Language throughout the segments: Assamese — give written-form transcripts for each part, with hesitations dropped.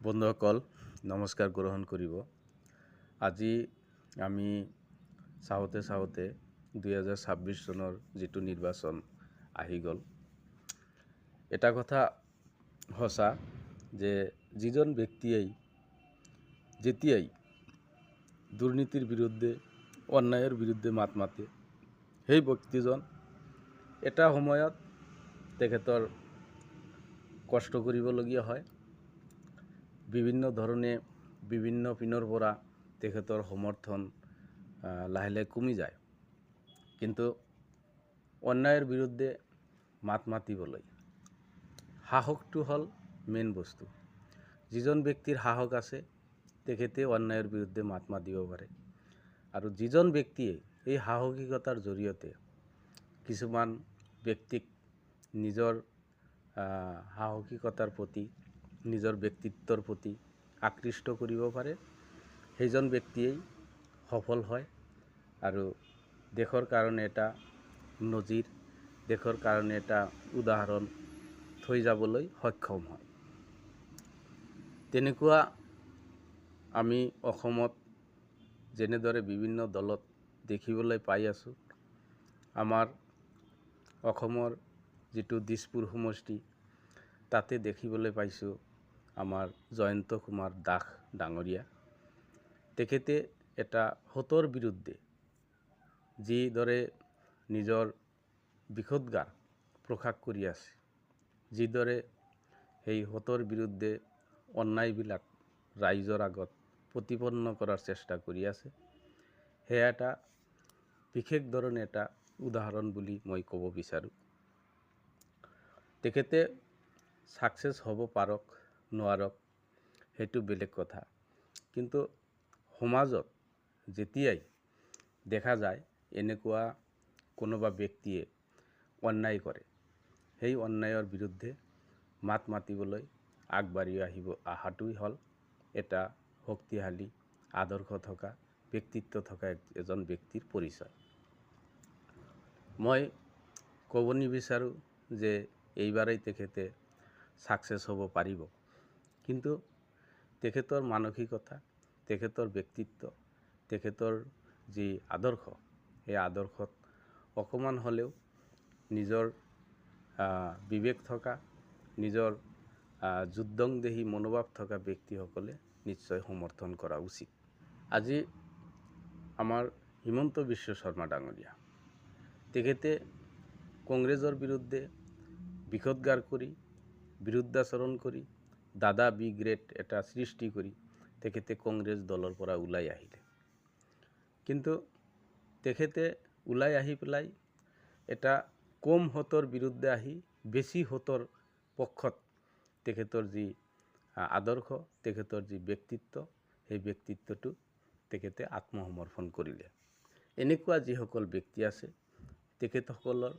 বন্ধুসকল নমস্কাৰ গ্ৰহণ কৰিব। আজি আমি চাওঁতে 2026 চনৰ যিটো নিৰ্বাচন আহি গ'ল, এটা কথা সঁচা যে যিজন ব্যক্তিয়েই যেতিয়াই দুৰ্নীতিৰ বিৰুদ্ধে অন্যায়ৰ বিৰুদ্ধে মাত মাতে, সেই ব্যক্তিজন এটা সময়ত তেখেতৰ কষ্ট কৰিবলগীয়া হয়। বিভিন্ন ধৰণে বিভিন্ন পিনৰ পৰা তেখেতৰ সমৰ্থন লাহে লাহে কমি যায়। কিন্তু অন্যায়ৰ বিৰুদ্ধে মাত মাতিবলৈ সাহসটো হ'ল মেইন বস্তু। যিজন ব্যক্তিৰ সাহস আছে তেখেতে অন্যায়ৰ বিৰুদ্ধে মাত মাতিব পাৰে। আৰু যিজন ব্যক্তিয়ে এই সাহসিকতাৰ জৰিয়তে কিছুমান ব্যক্তিক নিজৰ সাহসিকতাৰ প্ৰতি, নিজৰ ব্যক্তিত্বৰ প্ৰতি আকৃষ্ট কৰিব পাৰে, সেইজন ব্যক্তিয়েই সফল হয় আৰু দেশৰ কাৰণে এটা নজিৰ, দেশৰ কাৰণে এটা উদাহৰণ থৈ যাবলৈ সক্ষম হয়। তেনেকুৱা আমি অসমত যেনেদৰে বিভিন্ন দলত দেখিবলৈ পাই আছোঁ। আমাৰ অসমৰ যিটো দিছপুৰ সমষ্টি, তাতে দেখিবলৈ পাইছোঁ আমাৰ জয়ন্ত কুমাৰ দাস ডাঙৰীয়া। তেখেতে এটা হতৰ বিৰুদ্ধে যিদৰে নিজৰ বিষোদ্গাৰ প্ৰকাশ কৰি আছে, যিদৰে সেই হতৰ বিৰুদ্ধে অন্যায়বিলাক ৰাইজৰ আগত প্ৰতিপন্ন কৰাৰ চেষ্টা কৰি আছে, সেয়া এটা বিশেষ ধৰণে এটা উদাহৰণ বুলি মই ক'ব বিচাৰোঁ। তেখেতে ছাকচেছ হ'ব পাৰক নোৱাৰক সেইটো বেলেগ কথা, কিন্তু সমাজত যেতিয়াই দেখা যায় এনেকুৱা কোনোবা ব্যক্তিয়ে অন্যায় কৰে, সেই অন্যায়ৰ বিৰুদ্ধে মাত মাতিবলৈ আগবাঢ়ি অহাটোই হ'ল এটা শক্তিশালী আদৰ্শ থকা, ব্যক্তিত্ব থকা এজন ব্যক্তিৰ পৰিচয়। মই ক'ব নিবিচাৰোঁ যে এইবাৰেই তেখেতে ছাকচেছ হ'ব পাৰিব, কিন্তু তেখেতৰ মানসিকতা, তেখেতৰ ব্যক্তিত্ব, তেখেতৰ যি আদৰ্শ, সেই আদৰ্শত অকণমান হ'লেও নিজৰ বিবেক থকা, নিজৰ যুদ্ধংদেহী মনোভাৱ থকা ব্যক্তিসকলে নিশ্চয় সমৰ্থন কৰা উচিত। আজি আমাৰ হিমন্ত বিশ্ব শৰ্মা ডাঙৰীয়া, তেখেতে কংগ্ৰেছৰ বিৰুদ্ধে বিষোদ্গাৰ কৰি, বিৰুদ্ধাচৰণ কৰি, দাদা বি গ্ৰেড এটা সৃষ্টি কৰি তেখেতে কংগ্ৰেছ দলৰ পৰা ওলাই আহিলে। কিন্তু তেখেতে ওলাই আহি পেলাই এটা কম হতৰ বিৰুদ্ধে আহি বেছি হতৰ পক্ষত তেখেতৰ যি আদৰ্শ, তেখেতৰ যি ব্যক্তিত্ব, সেই ব্যক্তিত্বটো তেখেতে আত্মসমৰ্পণ কৰিলে। এনেকুৱা যিসকল ব্যক্তি আছে, তেখেতসকলৰ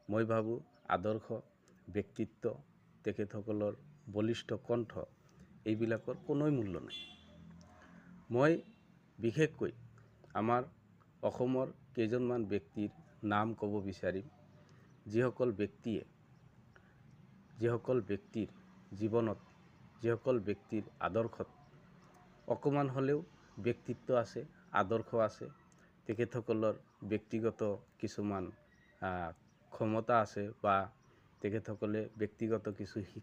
মই ভাবোঁ আদৰ্শ, ব্যক্তিত্ব, তেখেতসকলৰ বলিষ্ঠ কণ্ঠ, এইবিলাকৰ কোনোই মূল্য নাই। মই বিশেষকৈ আমাৰ অসমৰ কেইজনমান ব্যক্তিৰ নাম ক'ব বিচাৰিম, যিসকল ব্যক্তিৰ জীৱনত, যিসকল ব্যক্তিৰ আদৰ্শত অকণমান হ'লেও ব্যক্তিত্ব আছে, আদৰ্শ আছে, তেখেতসকলৰ ব্যক্তিগত কিছুমান ক্ষমতা আছে বা তেখেতসকলে ব্যক্তিগত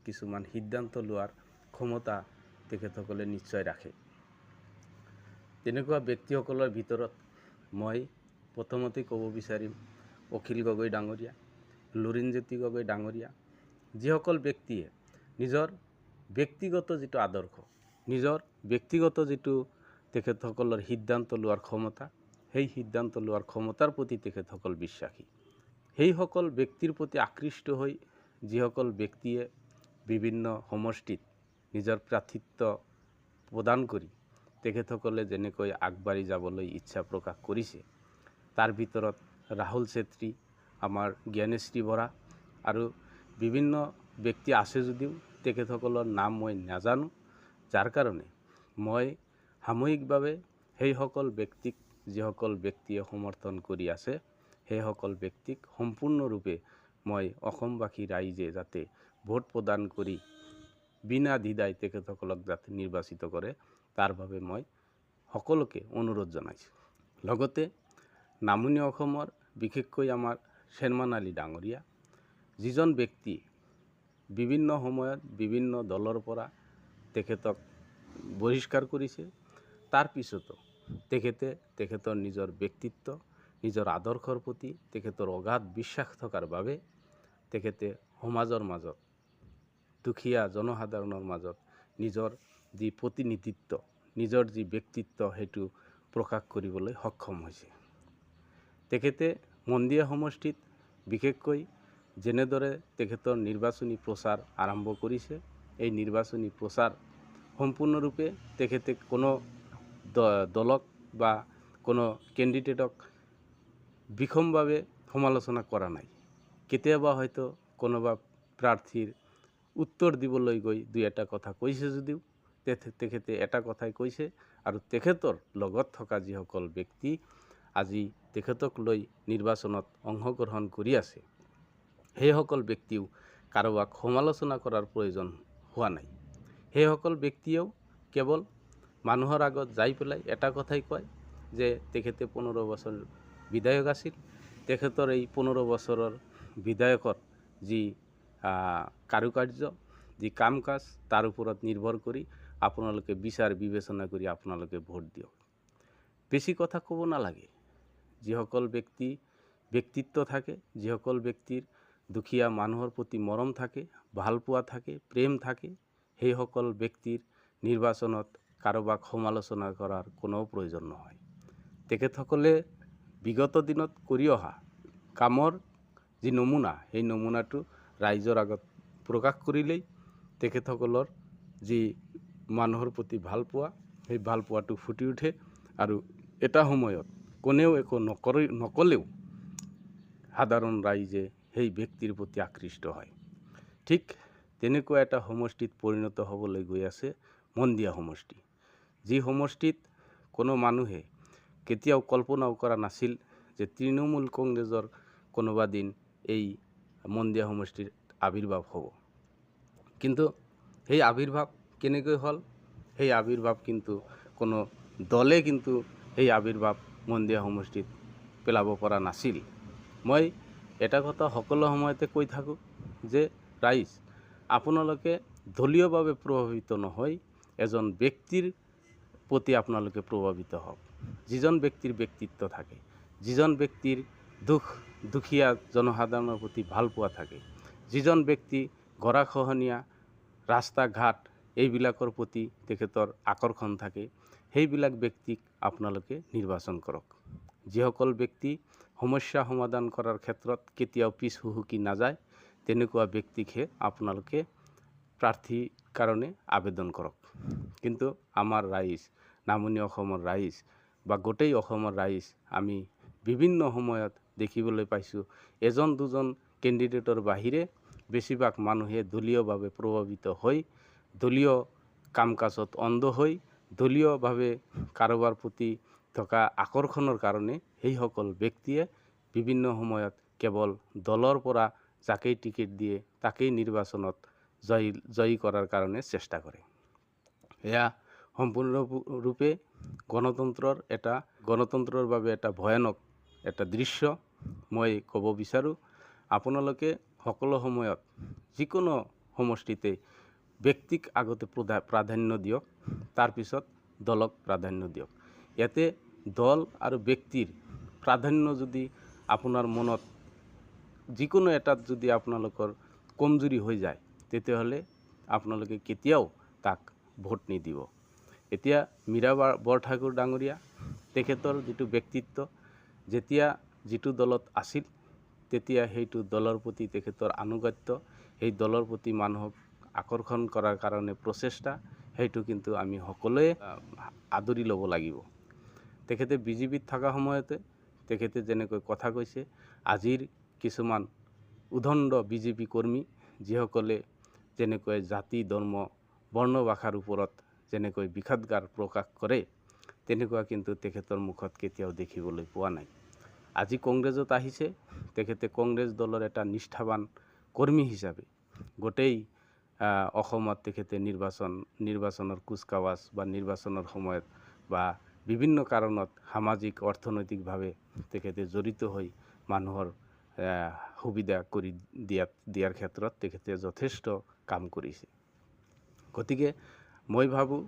কিছুমান সিদ্ধান্ত লোৱাৰ ক্ষমতা তেখেতসকলে নিশ্চয় ৰাখে। তেনেকুৱা ব্যক্তিসকলৰ ভিতৰত মই প্ৰথমতে ক'ব বিচাৰিম অখিল গগৈ ডাঙৰীয়া, লুৰিণজ্যোতি গগৈ ডাঙৰীয়া, যিসকল ব্যক্তিয়ে নিজৰ ব্যক্তিগত যিটো আদৰ্শ, নিজৰ ব্যক্তিগত যিটো তেখেতসকলৰ সিদ্ধান্ত লোৱাৰ ক্ষমতা, সেই সিদ্ধান্ত লোৱাৰ ক্ষমতাৰ প্ৰতি তেখেতসকল বিশ্বাসী। সেইসকল ব্যক্তিৰ প্ৰতি আকৃষ্ট হৈ যিসকল ব্যক্তিয়ে বিভিন্ন সমষ্টিত নিজৰ প্ৰাৰ্থিত্ব প্ৰদান কৰি তেখেতসকলে যেনেকৈ আগবাঢ়ি যাবলৈ ইচ্ছা প্ৰকাশ কৰিছে, তাৰ ভিতৰত ৰাহুল চেত্ৰী, আমাৰ জ্ঞানেশ্ৰী বৰা আৰু বিভিন্ন ব্যক্তি আছে যদিও তেখেতসকলৰ নাম মই নাজানো, যাৰ কাৰণে মই সামূহিকভাৱে সেইসকল ব্যক্তিক, যিসকল ব্যক্তিয়ে সমৰ্থন কৰি আছে, সেইসকল ব্যক্তিক সম্পূৰ্ণৰূপে মই অসমবাসী ৰাইজে যাতে ভোট প্ৰদান কৰি বিনা দ্বিধাই তেখেতসকলক যাতে নিৰ্বাচিত কৰে তাৰ বাবে মই সকলোকে অনুৰোধ জনাইছোঁ। লগতে নামনি অসমৰ বিশেষকৈ আমাৰ শ্বেৰমান আলী ডাঙৰীয়া যিজন ব্যক্তি বিভিন্ন সময়ত বিভিন্ন দলৰ পৰা তেখেতক বহিষ্কাৰ কৰিছে, তাৰ পিছতো তেখেতে তেখেতৰ নিজৰ ব্যক্তিত্ব, নিজৰ আদৰ্শৰ প্ৰতি তেখেতৰ অগাধ বিশ্বাস থকাৰ বাবে তেখেতে সমাজৰ মাজত দুখীয়া জনসাধাৰণৰ মাজত নিজৰ যি প্ৰতিনিধিত্ব, নিজৰ যি ব্যক্তিত্ব সেইটো প্ৰকাশ কৰিবলৈ সক্ষম হৈছে। তেখেতে মন্দিয়া সমষ্টিত বিশেষকৈ যেনেদৰে তেখেতৰ নিৰ্বাচনী প্ৰচাৰ আৰম্ভ কৰিছে, এই নিৰ্বাচনী প্ৰচাৰ সম্পূৰ্ণৰূপে তেখেতে কোনো দলক বা কোনো কেণ্ডিডেটক বিষমভাৱে সমালোচনা কৰা নাই। কেতিয়াবা হয়তো কোনোবা প্ৰাৰ্থীৰ উত্তৰ দিবলৈ গৈ দুই এটা কথা কৈছে যদিও তেখেতে এটা কথাই কৈছে, আৰু তেখেতৰ লগত থকা যিসকল ব্যক্তি আজি তেখেতক লৈ নিৰ্বাচনত অংশগ্ৰহণ কৰি আছে, সেইসকল ব্যক্তিও কাৰোবাক সমালোচনা কৰাৰ প্ৰয়োজন হোৱা নাই। সেইসকল ব্যক্তিয়েও কেৱল মানুহৰ আগত যাই পেলাই এটা কথাই কয় যে তেখেতে 15 বছৰ বিধায়ক আছিল, তেখেতৰ এই 15 বছৰৰ বিধায়কৰ যি কাৰুকাৰ্য, যি কাম কাজ, তাৰ ওপৰত নিৰ্ভৰ কৰি আপোনালোকে বিচাৰ বিবেচনা কৰি আপোনালোকে ভোট দিয়ক। বেছি কথা ক'ব নালাগে। যিসকল ব্যক্তিত্ব থাকে, যিসকল ব্যক্তিৰ দুখীয়া মানুহৰ প্ৰতি মৰম থাকে, ভালপোৱা থাকে, প্ৰেম থাকে, সেইসকল ব্যক্তিৰ নিৰ্বাচনত কাৰোবাক সমালোচনা কৰাৰ কোনো প্ৰয়োজন নহয়। তেখেতসকলে বিগত দিনত কৰি অহা কামৰ যি নমুনা, সেই নমুনাটো ৰাইজৰ আগত প্ৰকাশ কৰিলেই তেখেতসকলৰ যি মানুহৰ প্ৰতি ভালপোৱা, সেই ভালপোৱাটো ফুটি উঠে, আৰু এটা সময়ত কোনেও একো নকলেও সাধাৰণ ৰাইজে সেই ব্যক্তিৰ প্ৰতি আকৃষ্ট হয়। ঠিক তেনেকুৱা এটা সমষ্টিত পৰিণত হ'বলৈ গৈ আছে মন্দিয়া সমষ্টি, যি সমষ্টিত কোনো মানুহে কেতিয়াও কল্পনাও কৰা নাছিল যে তৃণমূল কংগ্ৰেছৰ কোনোবা দিন এই মন্দিয়া সমষ্টিৰ আবিৰ্ভাৱ হ'ব। কিন্তু সেই আবিৰ্ভাৱ কেনেকৈ হ'ল? সেই আবিৰ্ভাৱ কিন্তু কোনো দলে কিন্তু সেই আবিৰ্ভাৱ মন্দিয়া সমষ্টিত পেলাব পৰা নাছিল। মই এটা কথা সকলো সময়তে কৈ থাকোঁ যে ৰাইজ, আপোনালোকে দলীয়ভাৱে প্ৰভাৱিত নহয়, এজন ব্যক্তিৰ প্ৰতি আপোনালোকে প্ৰভাৱিত হওক। যিজন ব্যক্তিৰ ব্যক্তিত্ব থাকে, যিজন ব্যক্তিৰ দুখীয়া জনসাধাৰণৰ প্ৰতি ভালপোৱা থাকে, যিজন ব্যক্তি গৰাখহনীয়া, ৰাস্তা ঘাট এইবিলাকৰ প্ৰতি তেখেতৰ আকৰ্ষণ থাকে, সেইবিলাক ব্যক্তিক আপোনালোকে নিৰ্বাচন কৰক। যিসকল ব্যক্তি সমস্যা সমাধান কৰাৰ ক্ষেত্ৰত কেতিয়াও পিছ হুহুকি নাযায়, তেনেকুৱা ব্যক্তিকহে আপোনালোকে প্ৰাৰ্থীৰ কাৰণে আবেদন কৰক। কিন্তু আমাৰ ৰাইজ, নামনি অসমৰ ৰাইজ বা গোটেই অসমৰ ৰাইজ, আমি বিভিন্ন সময়ত দেখিবলৈ পাইছোঁ এজন দুজন কেণ্ডিডেটৰ বাহিৰে বেছিভাগ মানুহে দলীয়ভাৱে প্ৰভাৱিত হৈ, দলীয় কাম কাজত অন্ধ হৈ, দলীয়ভাৱে কাৰোবাৰ প্ৰতি থকা আকৰ্ষণৰ কাৰণে সেইসকল ব্যক্তিয়ে বিভিন্ন সময়ত কেৱল দলৰ পৰা যাকেই টিকেট দিয়ে তাকেই নিৰ্বাচনত জয়ী কৰাৰ কাৰণে চেষ্টা কৰে। এয়া সম্পূৰ্ণৰূপে গণতন্ত্ৰৰ বাবে এটা ভয়ানক এটা দৃশ্য। মই ক'ব বিচাৰোঁ, আপোনালোকে সকলো সময়ত যিকোনো সমষ্টিতে ব্যক্তিক আগতে প্ৰাধান্য দিয়ক, তাৰপিছত দলক প্ৰাধান্য দিয়ক। ইয়াতে দল আৰু ব্যক্তিৰ প্ৰাধান্য যদি আপোনাৰ মনত যিকোনো এটাত যদি আপোনালোকৰ কমজুৰি হৈ যায়, তেতিয়াহ'লে আপোনালোকে কেতিয়াও তাক ভোট নিদিব। এতিয়া মীৰা বৰঠাকুৰ ডাঙৰীয়া, তেখেতৰ যিটো ব্যক্তিত্ব, যেতিয়া যিটো দলত আছিল তেতিয়া সেইটো দলৰ প্ৰতি তেখেতৰ আনুগত্য, সেই দলৰ প্ৰতি মানুহক আকৰ্ষণ কৰাৰ কাৰণে প্ৰচেষ্টা, সেইটো কিন্তু আমি সকলোৱে আদৰি ল'ব লাগিব। তেখেতে বিজেপিত থকা সময়তে তেখেতে যেনেকৈ কথা কৈছে, আজিৰ কিছুমান উদণ্ড বিজেপি কৰ্মী যিসকলে যেনেকৈ জাতি, ধৰ্ম, বৰ্ণ ভাষাৰ ওপৰত যেনেকৈ বিষাদগাৰ প্ৰকাশ কৰে, তেনেকুৱা কিন্তু তেখেতৰ মুখত কেতিয়াও দেখিবলৈ পোৱা নাই। আজি কংগ্ৰেছত আহিছে, তেখেতে কংগ্ৰেছ দলৰ এটা নিষ্ঠাৱান কৰ্মী হিচাপে গোটেই অসমত তেখেতে নিৰ্বাচনৰ কুচকাৱাজ বা নিৰ্বাচনৰ সময়ত বা বিভিন্ন কাৰণত সামাজিক অৰ্থনৈতিকভাৱে তেখেতে জড়িত হৈ মানুহৰ সুবিধা কৰি দিয়াৰ ক্ষেত্ৰত তেখেতে যথেষ্ট কাম কৰিছে। গতিকে মই ভাবোঁ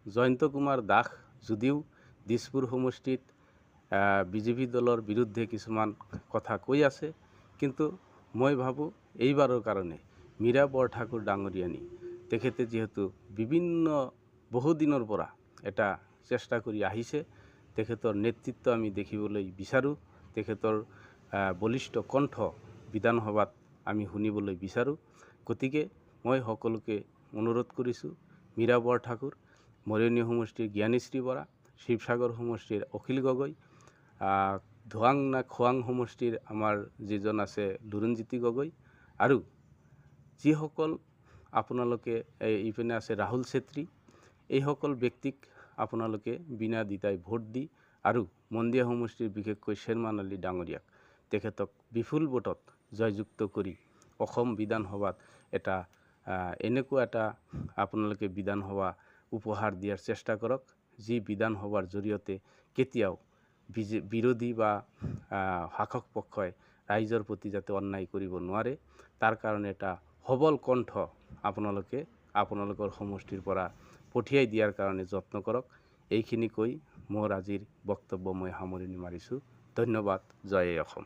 জয়ন্ত কুমাৰ দাস যদিও দিছপুৰ সমষ্টিত বিজেপি দলৰ বিৰুদ্ধে কিছুমান কথা কৈ আছে, কিন্তু মই ভাবোঁ এইবাৰৰ কাৰণে মীৰা বৰঠাকুৰ ডাঙৰীয়ানী তেখেতে যিহেতু বহুদিনৰ পৰা এটা চেষ্টা কৰি আহিছে, তেখেতৰ নেতৃত্ব আমি দেখিবলৈ বিচাৰোঁ, তেখেতৰ বলিষ্ঠ কণ্ঠ বিধানসভাত আমি শুনিবলৈ বিচাৰোঁ। গতিকে মই সকলোকে অনুৰোধ কৰিছোঁ, মীৰা বৰঠাকুৰ, মৰিয়নি সমষ্টিৰ জ্ঞানীশ্ৰী বৰা, শিৱসাগৰ সমষ্টিৰ অখিল গগৈ, খোৱাং সমষ্টিৰ আমাৰ যিজন আছে লুৰুণজ্যোতি গগৈ, আৰু যিসকল আপোনালোকে ইপিনে আছে ৰাহুল চেত্ৰী, এইসকল ব্যক্তিক আপোনালোকে বিনা দ্বিধাই ভোট দি আৰু মন্দিয়া সমষ্টিৰ বিশেষকৈ শ্বেৰমান আলী ডাঙৰীয়াক তেখেতক বিপুল ভোটত জয়যুক্ত কৰি অসম বিধানসভাত এনেকুৱা এটা আপোনালোকে বিধানসভা উপহাৰ দিয়াৰ চেষ্টা কৰক, যি বিধানসভাৰ জৰিয়তে কেতিয়াও বিৰোধী বা শাসক পক্ষই ৰাইজৰ প্ৰতি যাতে অন্যায় কৰিব নোৱাৰে, তাৰ কাৰণে এটা সবল কণ্ঠ আপোনালোকে আপোনালোকৰ সমষ্টিৰ পৰা পঠিয়াই দিয়াৰ কাৰণে যত্ন কৰক। এইখিনি কৈ মোৰ আজিৰ বক্তব্য মই সামৰণি মাৰিছোঁ। ধন্যবাদ। জয় অসম।